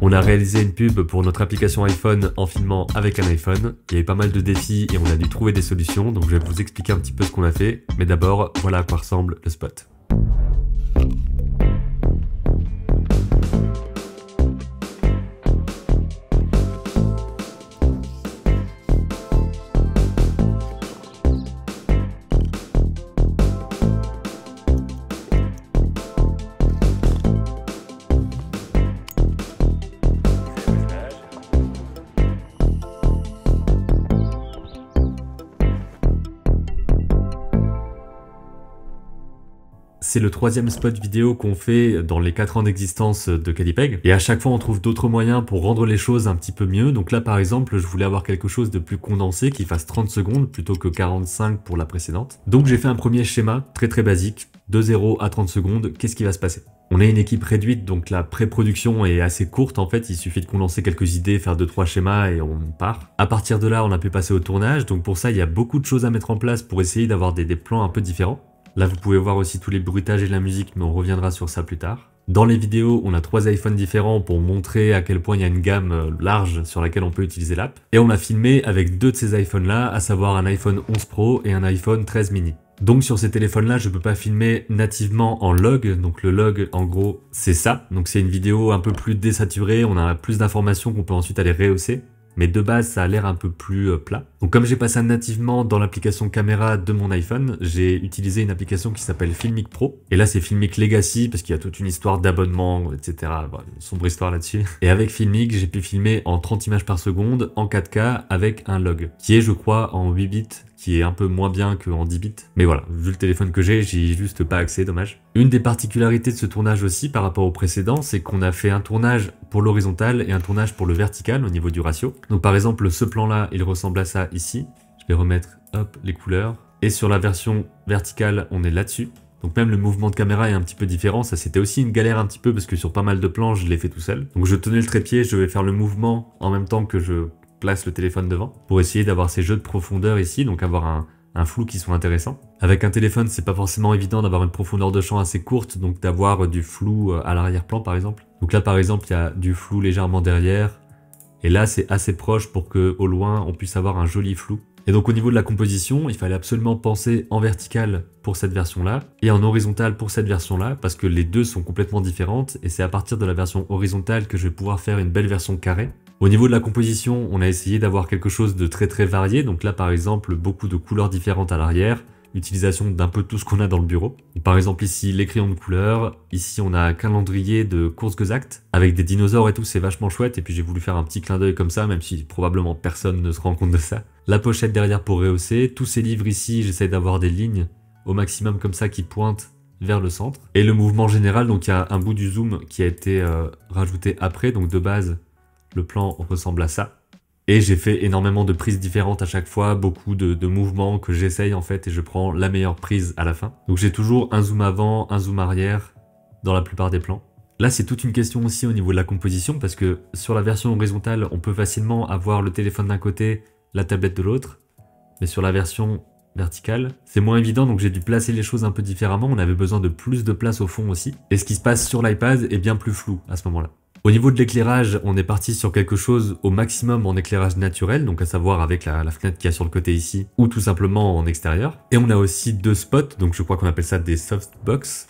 On a réalisé une pub pour notre application iPhone en filmant avec un iPhone. Il y a eu pas mal de défis et on a dû trouver des solutions, donc je vais vous expliquer un petit peu ce qu'on a fait. Mais d'abord, voilà à quoi ressemble le spot. C'est le troisième spot vidéo qu'on fait dans les 4 ans d'existence de Calipeg. Et à chaque fois, on trouve d'autres moyens pour rendre les choses un petit peu mieux. Donc là, par exemple, je voulais avoir quelque chose de plus condensé qui fasse 30 secondes plutôt que 45 pour la précédente. Donc j'ai fait un premier schéma très basique, de 0 à 30 secondes. Qu'est-ce qui va se passer? On est une équipe réduite, donc la pré-production est assez courte en fait. Il suffit de condenser quelques idées, faire 2-3 schémas et on part. À partir de là, on a pu passer au tournage. Donc pour ça, il y a beaucoup de choses à mettre en place pour essayer d'avoir des plans un peu différents. Là, vous pouvez voir aussi tous les bruitages et la musique, mais on reviendra sur ça plus tard. Dans les vidéos, on a 3 iPhones différents pour montrer à quel point il y a une gamme large sur laquelle on peut utiliser l'app. Et on a filmé avec 2 de ces iPhones-là, à savoir un iPhone 11 Pro et un iPhone 13 mini. Donc sur ces téléphones-là, je peux pas filmer nativement en log. Donc le log, en gros, c'est ça. Donc c'est une vidéo un peu plus désaturée, on a plus d'informations qu'on peut ensuite aller rehausser. Mais de base, ça a l'air un peu plus plat. Donc comme j'ai pas ça nativement dans l'application caméra de mon iPhone, j'ai utilisé une application qui s'appelle Filmic Pro. Et là, c'est Filmic Legacy, parce qu'il y a toute une histoire d'abonnement, etc. Bon, une sombre histoire là-dessus. Et avec Filmic, j'ai pu filmer en 30 images par seconde, en 4K, avec un log, qui est, je crois, en 8 bits, qui est un peu moins bien qu'en 10 bits. Mais voilà, vu le téléphone que j'ai, j'y ai juste pas accès, dommage. Une des particularités de ce tournage aussi, par rapport au précédent, c'est qu'on a fait un tournage pour l'horizontal et un tournage pour le vertical au niveau du ratio. Donc par exemple, ce plan-là, il ressemble à ça ici. Je vais remettre, hop, les couleurs. Et sur la version verticale, on est là-dessus. Donc même le mouvement de caméra est un petit peu différent. Ça, c'était aussi une galère un petit peu parce que sur pas mal de plans, je l'ai fait tout seul. Donc je tenais le trépied, je vais faire le mouvement en même temps que je place le téléphone devant pour essayer d'avoir ces jeux de profondeur ici, donc avoir un flou qui soit intéressant. Avec un téléphone, c'est pas forcément évident d'avoir une profondeur de champ assez courte, donc d'avoir du flou à l'arrière-plan par exemple. Donc là par exemple, il y a du flou légèrement derrière, et là c'est assez proche pour que au loin on puisse avoir un joli flou. Et donc au niveau de la composition, il fallait absolument penser en vertical pour cette version-là et en horizontal pour cette version-là, parce que les deux sont complètement différentes et c'est à partir de la version horizontale que je vais pouvoir faire une belle version carrée. Au niveau de la composition, on a essayé d'avoir quelque chose de très varié, donc là par exemple beaucoup de couleurs différentes à l'arrière, l'utilisation d'un peu tout ce qu'on a dans le bureau. Donc, par exemple ici les crayons de couleur, ici on a un calendrier de course exact avec des dinosaures et tout, c'est vachement chouette, et puis j'ai voulu faire un petit clin d'œil comme ça, même si probablement personne ne se rend compte de ça. La pochette derrière pour rehausser, tous ces livres ici, j'essaie d'avoir des lignes au maximum comme ça qui pointent vers le centre. Et le mouvement général, donc il y a un bout du zoom qui a été rajouté après, donc de base le plan ressemble à ça. Et j'ai fait énormément de prises différentes à chaque fois, beaucoup de mouvements que j'essaye en fait et je prends la meilleure prise à la fin. Donc j'ai toujours un zoom avant, un zoom arrière dans la plupart des plans. Là c'est toute une question aussi au niveau de la composition parce que sur la version horizontale on peut facilement avoir le téléphone d'un côté, la tablette de l'autre. Mais sur la version verticale, c'est moins évident donc j'ai dû placer les choses un peu différemment, on avait besoin de plus de place au fond aussi. Et ce qui se passe sur l'iPad est bien plus flou à ce moment-là. Au niveau de l'éclairage, on est parti sur quelque chose au maximum en éclairage naturel, donc à savoir avec la fenêtre qu'il y a sur le côté ici, ou tout simplement en extérieur. Et on a aussi 2 spots, donc je crois qu'on appelle ça des softbox,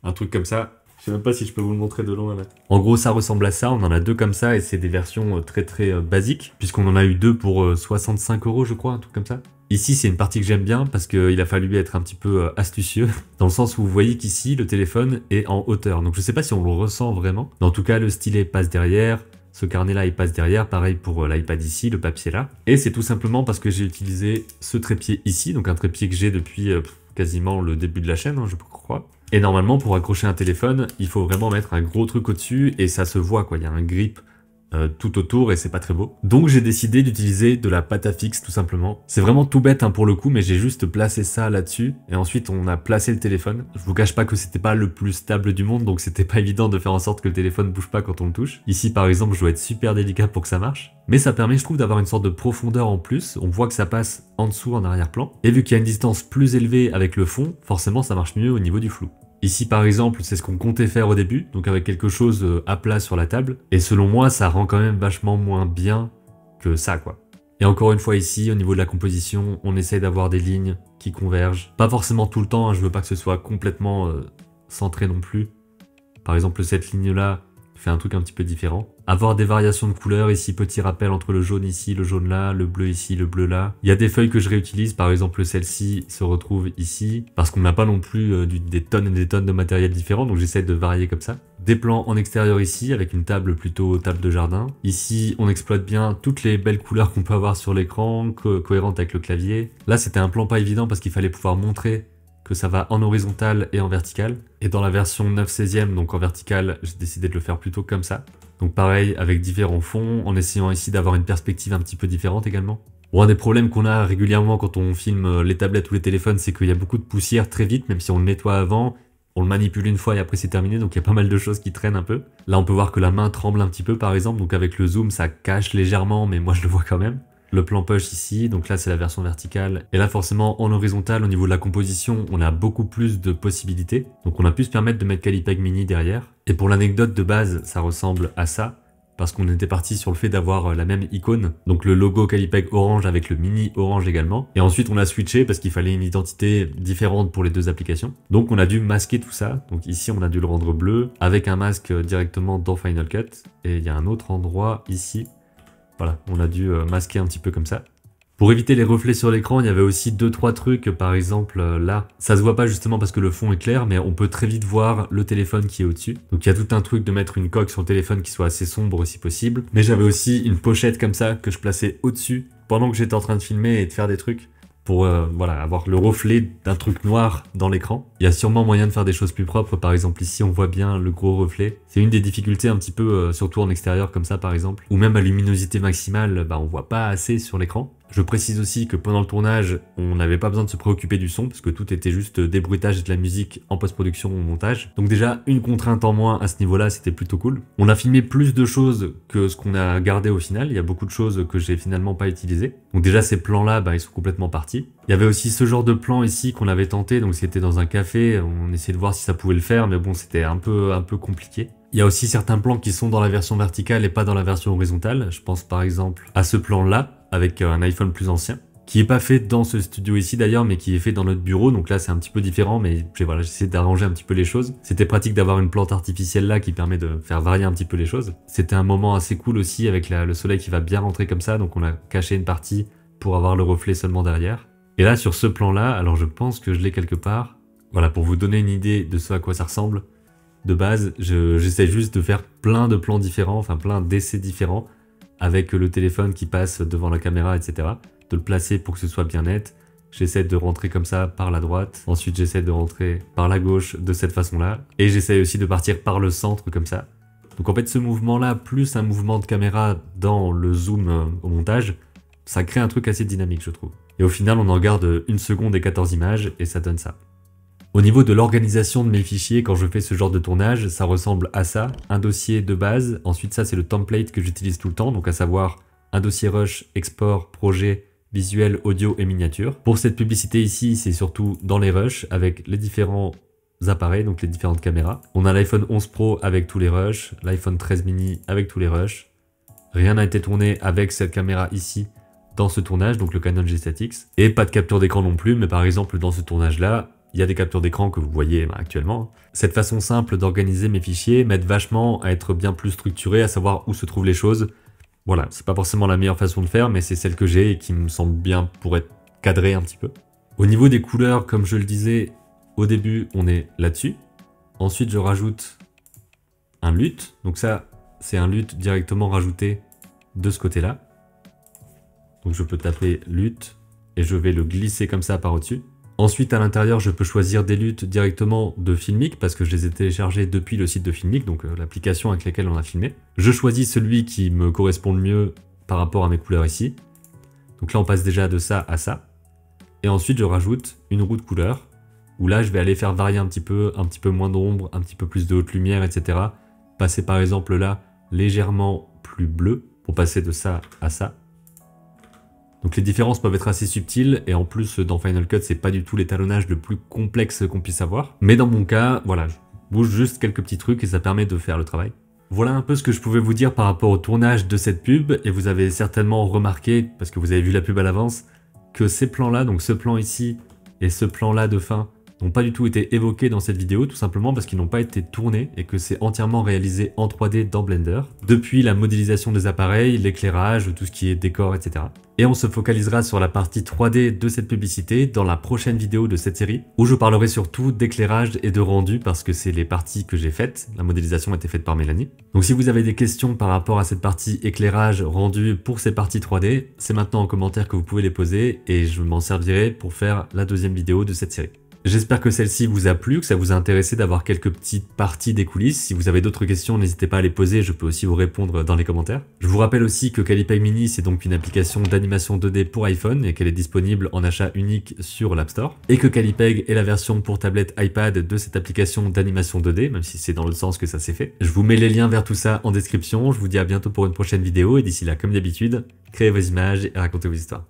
un truc comme ça. Je sais même pas si je peux vous le montrer de loin là. En gros, ça ressemble à ça, on en a 2 comme ça, et c'est des versions très basiques, puisqu'on en a eu 2 pour 65 €, je crois, un truc comme ça. Ici, c'est une partie que j'aime bien parce qu'il a fallu être un petit peu astucieux, dans le sens où vous voyez qu'ici, le téléphone est en hauteur. Donc je sais pas si on le ressent vraiment, mais en tout cas, le stylet passe derrière, ce carnet-là, il passe derrière, pareil pour l'iPad ici, le papier là. Et c'est tout simplement parce que j'ai utilisé ce trépied ici, donc un trépied que j'ai depuis quasiment le début de la chaîne, hein, je crois. Et normalement, pour accrocher un téléphone, il faut vraiment mettre un gros truc au-dessus et ça se voit, quoi. Il y a un grip tout autour et c'est pas très beau. Donc j'ai décidé d'utiliser de la pâte à fixe tout simplement. C'est vraiment tout bête hein, pour le coup, mais j'ai juste placé ça là-dessus et ensuite on a placé le téléphone. Je vous cache pas que c'était pas le plus stable du monde, donc c'était pas évident de faire en sorte que le téléphone bouge pas quand on le touche. Ici par exemple, je dois être super délicat pour que ça marche. Mais ça permet, je trouve, d'avoir une sorte de profondeur en plus. On voit que ça passe en dessous en arrière-plan. Et vu qu'il y a une distance plus élevée avec le fond, forcément ça marche mieux au niveau du flou. Ici par exemple, c'est ce qu'on comptait faire au début, donc avec quelque chose à plat sur la table. Et selon moi, ça rend quand même vachement moins bien que ça, quoi. Et encore une fois ici, au niveau de la composition, on essaye d'avoir des lignes qui convergent. Pas forcément tout le temps, hein, je veux pas que ce soit complètement centré non plus. Par exemple, cette ligne-là fait un truc un petit peu différent. Avoir des variations de couleurs, ici petit rappel entre le jaune ici, le jaune là, le bleu ici, le bleu là. Il y a des feuilles que je réutilise, par exemple celle-ci se retrouve ici, parce qu'on n'a pas non plus des tonnes et des tonnes de matériel différents, donc j'essaie de varier comme ça. Des plans en extérieur ici, avec une table plutôt table de jardin. Ici, on exploite bien toutes les belles couleurs qu'on peut avoir sur l'écran, cohérentes avec le clavier. Là, c'était un plan pas évident parce qu'il fallait pouvoir montrer que ça va en horizontal et en vertical. Et dans la version 9/16e, donc en vertical, j'ai décidé de le faire plutôt comme ça. Donc pareil, avec différents fonds, en essayant ici d'avoir une perspective un petit peu différente également. Bon, un des problèmes qu'on a régulièrement quand on filme les tablettes ou les téléphones, c'est qu'il y a beaucoup de poussière très vite, même si on le nettoie avant, on le manipule une fois et après c'est terminé, donc il y a pas mal de choses qui traînent un peu. Là, on peut voir que la main tremble un petit peu par exemple, donc avec le zoom, ça cache légèrement, mais moi je le vois quand même. Le plan push ici, donc là c'est la version verticale. Et là forcément en horizontal au niveau de la composition, on a beaucoup plus de possibilités. Donc on a pu se permettre de mettre Calipeg Mini derrière. Et pour l'anecdote de base, ça ressemble à ça. Parce qu'on était parti sur le fait d'avoir la même icône. Donc le logo Calipeg orange avec le mini orange également. Et ensuite on a switché parce qu'il fallait une identité différente pour les deux applications. Donc on a dû masquer tout ça. Donc ici on a dû le rendre bleu avec un masque directement dans Final Cut. Et il y a un autre endroit ici. Voilà, on a dû masquer un petit peu comme ça. Pour éviter les reflets sur l'écran, il y avait aussi 2-3 trucs, par exemple là, ça se voit pas justement parce que le fond est clair, mais on peut très vite voir le téléphone qui est au-dessus. Donc il y a tout un truc de mettre une coque sur le téléphone qui soit assez sombre si possible. Mais j'avais aussi une pochette comme ça que je plaçais au-dessus pendant que j'étais en train de filmer et de faire des trucs pour voilà, avoir le reflet d'un truc noir dans l'écran. Il y a sûrement moyen de faire des choses plus propres, par exemple ici on voit bien le gros reflet. C'est une des difficultés un petit peu, surtout en extérieur comme ça par exemple, ou même à luminosité maximale, bah, on voit pas assez sur l'écran. Je précise aussi que pendant le tournage, on n'avait pas besoin de se préoccuper du son, parce que tout était juste des bruitages et de la musique en post-production ou montage. Donc déjà, une contrainte en moins à ce niveau-là, c'était plutôt cool. On a filmé plus de choses que ce qu'on a gardé au final, il y a beaucoup de choses que j'ai finalement pas utilisées. Donc déjà, ces plans-là, bah, ils sont complètement partis. Il y avait aussi ce genre de plan ici qu'on avait tenté, donc c'était dans un café, on essayait de voir si ça pouvait le faire, mais bon, c'était un peu compliqué. Il y a aussi certains plans qui sont dans la version verticale et pas dans la version horizontale. Je pense par exemple à ce plan-là, avec un iPhone plus ancien, qui est pas fait dans ce studio ici d'ailleurs, mais qui est fait dans notre bureau. Donc là, c'est un petit peu différent, mais voilà, j'essaie d'arranger un petit peu les choses. C'était pratique d'avoir une plante artificielle là qui permet de faire varier un petit peu les choses. C'était un moment assez cool aussi avec le soleil qui va bien rentrer comme ça, donc on a caché une partie pour avoir le reflet seulement derrière. Et là, sur ce plan-là, alors je pense que je l'ai quelque part. Voilà, pour vous donner une idée de ce à quoi ça ressemble. De base, j'essaie juste de faire plein de plans différents, enfin plein d'essais différents, avec le téléphone qui passe devant la caméra, etc. De le placer pour que ce soit bien net. J'essaie de rentrer comme ça par la droite. Ensuite, j'essaie de rentrer par la gauche de cette façon-là. Et j'essaie aussi de partir par le centre comme ça. Donc en fait, ce mouvement-là, plus un mouvement de caméra dans le zoom au montage, ça crée un truc assez dynamique, je trouve. Et au final, on en garde 1 seconde et 14 images, et ça donne ça. Au niveau de l'organisation de mes fichiers, quand je fais ce genre de tournage, ça ressemble à ça. Un dossier de base, ensuite ça c'est le template que j'utilise tout le temps, donc à savoir un dossier rush, export, projet, visuel, audio et miniature. Pour cette publicité ici, c'est surtout dans les rushs avec les différents appareils, donc les différentes caméras. On a l'iPhone 11 Pro avec tous les rushs, l'iPhone 13 mini avec tous les rushs. Rien n'a été tourné avec cette caméra ici dans ce tournage, donc le Canon G7X. Et pas de capture d'écran non plus, mais par exemple dans ce tournage-là, il y a des captures d'écran que vous voyez actuellement. Cette façon simple d'organiser mes fichiers m'aide vachement à être bien plus structuré, à savoir où se trouvent les choses. Voilà, c'est pas forcément la meilleure façon de faire, mais c'est celle que j'ai et qui me semble bien pour être cadré un petit peu. Au niveau des couleurs, comme je le disais, au début, on est là-dessus. Ensuite, je rajoute un LUT. Donc ça, c'est un LUT directement rajouté de ce côté-là. Donc je peux taper LUT et je vais le glisser comme ça par au-dessus. Ensuite, à l'intérieur, je peux choisir des LUT directement de Filmic parce que je les ai téléchargés depuis le site de Filmic, donc l'application avec laquelle on a filmé. Je choisis celui qui me correspond le mieux par rapport à mes couleurs ici. Donc là, on passe déjà de ça à ça. Et ensuite, je rajoute une roue de couleur où là, je vais aller faire varier un petit peu moins d'ombre, un petit peu plus de haute lumière, etc. Passer par exemple là, légèrement plus bleu pour passer de ça à ça. Donc les différences peuvent être assez subtiles, et en plus dans Final Cut c'est pas du tout l'étalonnage le plus complexe qu'on puisse avoir. Mais dans mon cas, voilà, je bouge juste quelques petits trucs et ça permet de faire le travail. Voilà un peu ce que je pouvais vous dire par rapport au tournage de cette pub, et vous avez certainement remarqué, parce que vous avez vu la pub à l'avance, que ces plans-là, donc ce plan ici et ce plan-là de fin, n'ont pas du tout été évoqués dans cette vidéo, tout simplement parce qu'ils n'ont pas été tournés et que c'est entièrement réalisé en 3D dans Blender, depuis la modélisation des appareils, l'éclairage, tout ce qui est décor, etc. Et on se focalisera sur la partie 3D de cette publicité dans la prochaine vidéo de cette série, où je parlerai surtout d'éclairage et de rendu, parce que c'est les parties que j'ai faites, la modélisation a été faite par Mélanie. Donc si vous avez des questions par rapport à cette partie éclairage, rendu pour ces parties 3D, c'est maintenant en commentaire que vous pouvez les poser, et je m'en servirai pour faire la deuxième vidéo de cette série. J'espère que celle-ci vous a plu, que ça vous a intéressé d'avoir quelques petites parties des coulisses. Si vous avez d'autres questions, n'hésitez pas à les poser, je peux aussi vous répondre dans les commentaires. Je vous rappelle aussi que Calipeg Mini, c'est donc une application d'animation 2D pour iPhone et qu'elle est disponible en achat unique sur l'App Store. Et que Calipeg est la version pour tablette iPad de cette application d'animation 2D, même si c'est dans le sens que ça s'est fait. Je vous mets les liens vers tout ça en description, je vous dis à bientôt pour une prochaine vidéo et d'ici là, comme d'habitude, créez vos images et racontez vos histoires.